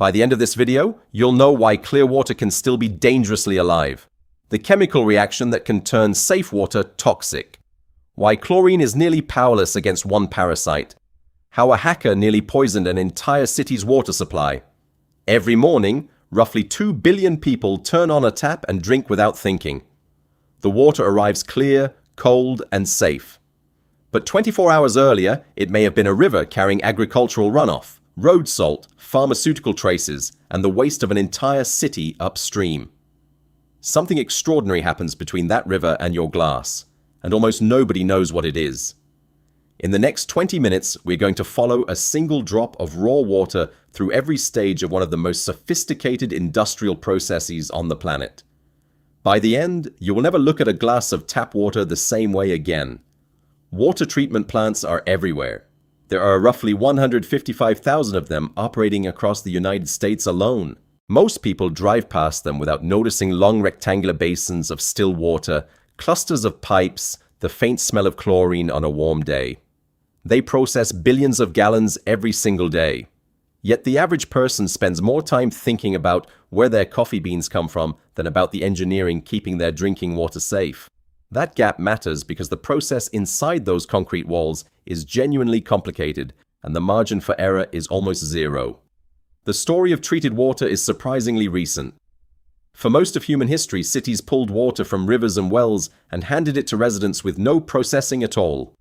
By the end of this video, you'll know why clear water can still be dangerously alive, the chemical reaction that can turn safe water toxic, why chlorine is nearly powerless against one parasite, how a hacker nearly poisoned an entire city's water supply. Every morning, roughly 2 billion people turn on a tap and drink without thinking. The water arrives clear, cold, and safe. But 24 hours earlier, it may have been a river carrying agricultural runoff, road salt, pharmaceutical traces, and the waste of an entire city upstream. Something extraordinary happens between that river and your glass, and almost nobody knows what it is. In the next 20 minutes, we're going to follow a single drop of raw water through every stage of one of the most sophisticated industrial processes on the planet. By the end, you will never look at a glass of tap water the same way again. Water treatment plants are everywhere. There are roughly 155,000 of them operating across the United States alone. Most people drive past them without noticing long rectangular basins of still water, clusters of pipes, the faint smell of chlorine on a warm day. They process billions of gallons every single day. Yet the average person spends more time thinking about where their coffee beans come from than about the engineering keeping their drinking water safe. That gap matters because the process inside those concrete walls is genuinely complicated, and the margin for error is almost zero. The story of treated water is surprisingly recent. For most of human history, cities pulled water from rivers and wells and handed it to residents with no processing at all.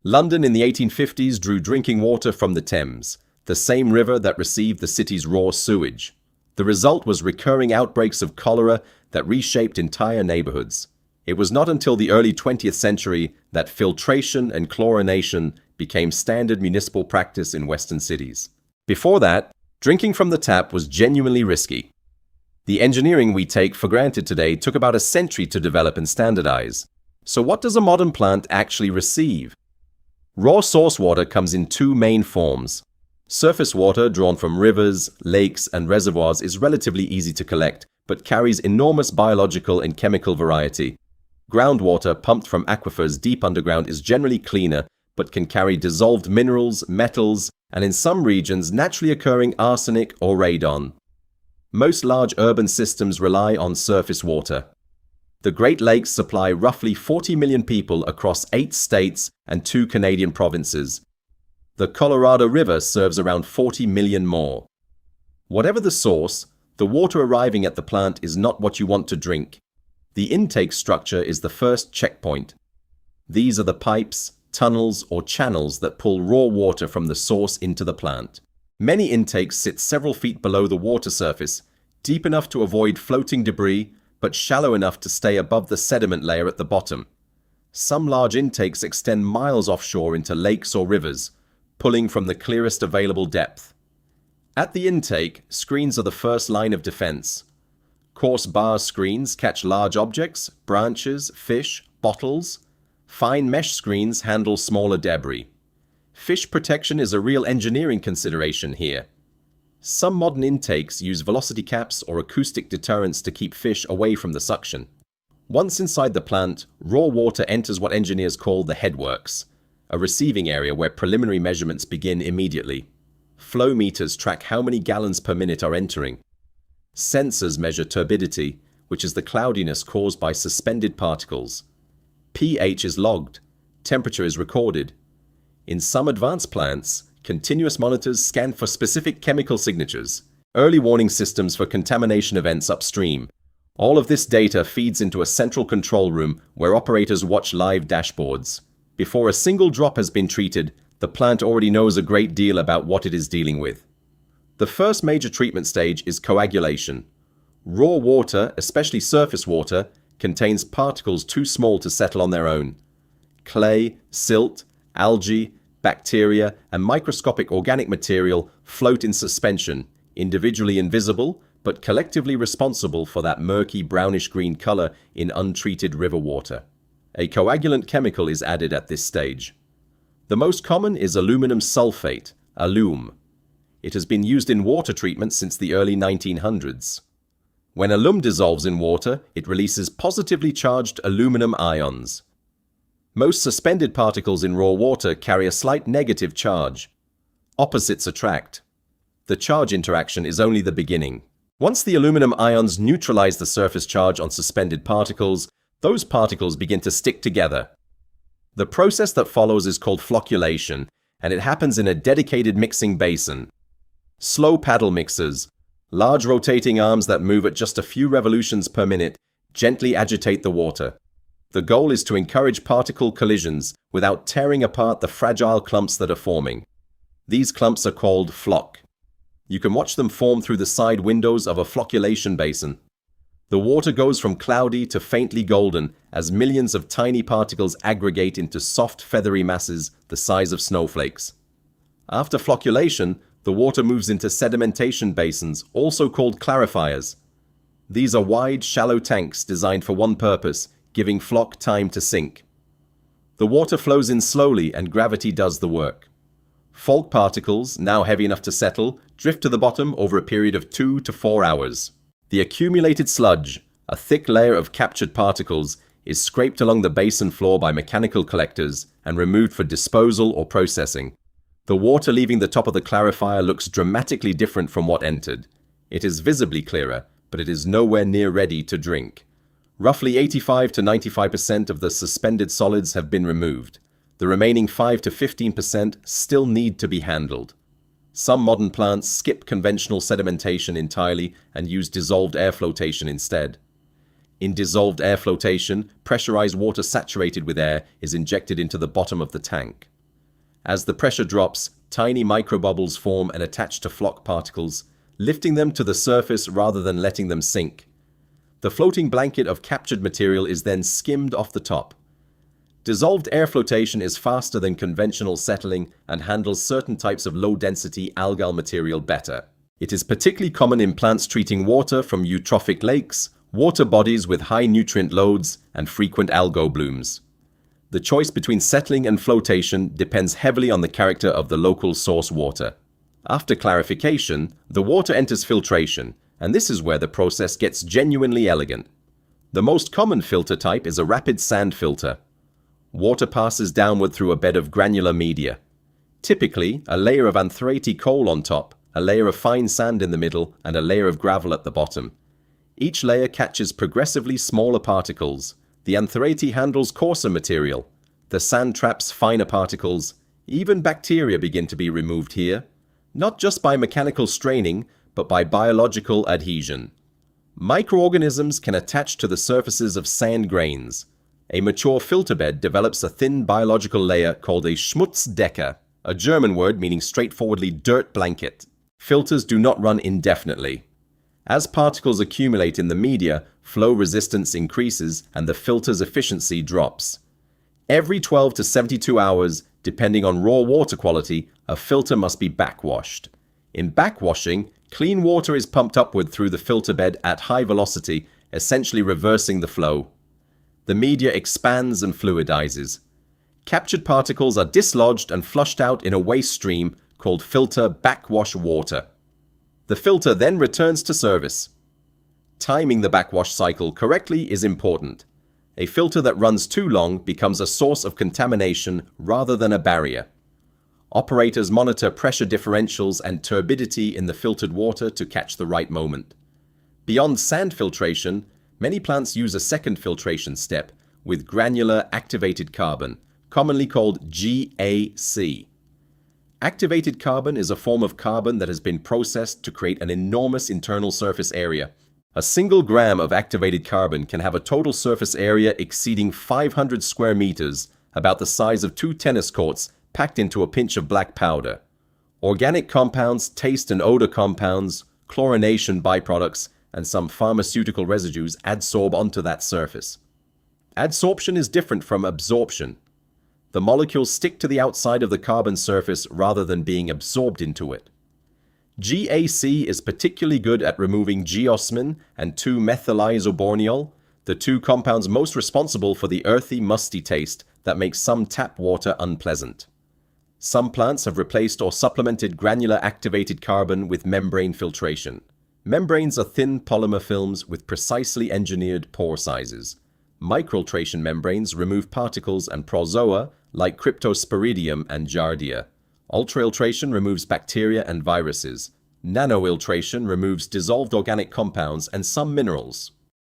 London in the 1850s drew drinking water from the Thames, the same river that received the city's raw sewage. The result was recurring outbreaks of cholera that reshaped entire neighborhoods. It was not until the early 20th century that filtration and chlorination became standard municipal practice in Western cities. Before that, drinking from the tap was genuinely risky. The engineering we take for granted today took about a century to develop and standardize. So what does a modern plant actually receive? Raw source water comes in two main forms. Surface water drawn from rivers, lakes, and reservoirs is relatively easy to collect, but carries enormous biological and chemical variety. Groundwater pumped from aquifers deep underground is generally cleaner, but can carry dissolved minerals, metals, and in some regions naturally occurring arsenic or radon. Most large urban systems rely on surface water. The Great Lakes supply roughly 40 million people across 8 states and 2 Canadian provinces. The Colorado River serves around 40 million more. Whatever the source, the water arriving at the plant is not what you want to drink. The intake structure is the first checkpoint. These are the pipes, tunnels, or channels that pull raw water from the source into the plant. Many intakes sit several feet below the water surface, deep enough to avoid floating debris, but shallow enough to stay above the sediment layer at the bottom. Some large intakes extend miles offshore into lakes or rivers, pulling from the clearest available depth. At the intake, screens are the first line of defense. Coarse bar screens catch large objects, branches, fish, bottles. Fine mesh screens handle smaller debris. Fish protection is a real engineering consideration here. Some modern intakes use velocity caps or acoustic deterrents to keep fish away from the suction. Once inside the plant, raw water enters what engineers call the headworks, a receiving area where preliminary measurements begin immediately. Flow meters track how many gallons per minute are entering. Sensors measure turbidity, which is the cloudiness caused by suspended particles. pH is logged. Temperature is recorded. In some advanced plants, continuous monitors scan for specific chemical signatures, early warning systems for contamination events upstream. All of this data feeds into a central control room where operators watch live dashboards. Before a single drop has been treated, the plant already knows a great deal about what it is dealing with. The first major treatment stage is coagulation. Raw water, especially surface water, contains particles too small to settle on their own. Clay, silt, algae, bacteria, and microscopic organic material float in suspension, individually invisible, but collectively responsible for that murky brownish-green color in untreated river water. A coagulant chemical is added at this stage. The most common is aluminum sulfate, alum. It has been used in water treatment since the early 1900s. When alum dissolves in water, it releases positively charged aluminum ions. Most suspended particles in raw water carry a slight negative charge. Opposites attract. The charge interaction is only the beginning. Once the aluminum ions neutralize the surface charge on suspended particles, those particles begin to stick together. The process that follows is called flocculation, and it happens in a dedicated mixing basin. Slow paddle mixers, large rotating arms that move at just a few revolutions per minute, gently agitate the water. The goal is to encourage particle collisions without tearing apart the fragile clumps that are forming. These clumps are called floc. You can watch them form through the side windows of a flocculation basin. The water goes from cloudy to faintly golden as millions of tiny particles aggregate into soft, feathery masses the size of snowflakes. After flocculation, the water moves into sedimentation basins, also called clarifiers. These are wide, shallow tanks designed for one purpose, giving floc time to sink. The water flows in slowly and gravity does the work. Fault particles, now heavy enough to settle, drift to the bottom over a period of 2 to 4 hours. The accumulated sludge, a thick layer of captured particles, is scraped along the basin floor by mechanical collectors and removed for disposal or processing. The water leaving the top of the clarifier looks dramatically different from what entered. It is visibly clearer, but it is nowhere near ready to drink. Roughly 85 to 95% of the suspended solids have been removed. The remaining 5 to 15% still need to be handled. Some modern plants skip conventional sedimentation entirely and use dissolved air flotation instead. In dissolved air flotation, pressurized water saturated with air is injected into the bottom of the tank. As the pressure drops, tiny microbubbles form and attach to floc particles, lifting them to the surface rather than letting them sink. The floating blanket of captured material is then skimmed off the top. Dissolved air flotation is faster than conventional settling and handles certain types of low-density algal material better. It is particularly common in plants treating water from eutrophic lakes, water bodies with high nutrient loads, and frequent algal blooms. The choice between settling and flotation depends heavily on the character of the local source water. After clarification, the water enters filtration, and this is where the process gets genuinely elegant. The most common filter type is a rapid sand filter. Water passes downward through a bed of granular media. Typically, a layer of anthracite coal on top, a layer of fine sand in the middle, and a layer of gravel at the bottom. Each layer catches progressively smaller particles. The anthracite handles coarser material. The sand traps finer particles. Even bacteria begin to be removed here, not just by mechanical straining, but by biological adhesion. Microorganisms can attach to the surfaces of sand grains. A mature filter bed develops a thin biological layer called a Schmutzdecke, a German word meaning straightforwardly dirt blanket. Filters do not run indefinitely. As particles accumulate in the media, flow resistance increases and the filter's efficiency drops. Every 12 to 72 hours, depending on raw water quality, a filter must be backwashed. In backwashing, clean water is pumped upward through the filter bed at high velocity, essentially reversing the flow. The media expands and fluidizes. Captured particles are dislodged and flushed out in a waste stream called filter backwash water. The filter then returns to service. Timing the backwash cycle correctly is important. A filter that runs too long becomes a source of contamination rather than a barrier. Operators monitor pressure differentials and turbidity in the filtered water to catch the right moment. Beyond sand filtration, many plants use a second filtration step with granular activated carbon, commonly called GAC. Activated carbon is a form of carbon that has been processed to create an enormous internal surface area. A single gram of activated carbon can have a total surface area exceeding 500 square meters, about the size of 2 tennis courts, packed into a pinch of black powder. Organic compounds, taste and odor compounds, chlorination byproducts, and some pharmaceutical residues adsorb onto that surface. Adsorption is different from absorption. The molecules stick to the outside of the carbon surface rather than being absorbed into it. GAC is particularly good at removing geosmin and 2-methylisoborneol, the two compounds most responsible for the earthy, musty taste that makes some tap water unpleasant. Some plants have replaced or supplemented granular activated carbon with membrane filtration. Membranes are thin polymer films with precisely engineered pore sizes. Microfiltration membranes remove particles and protozoa like Cryptosporidium and Giardia. Ultrafiltration removes bacteria and viruses. Nanofiltration removes dissolved organic compounds and some minerals.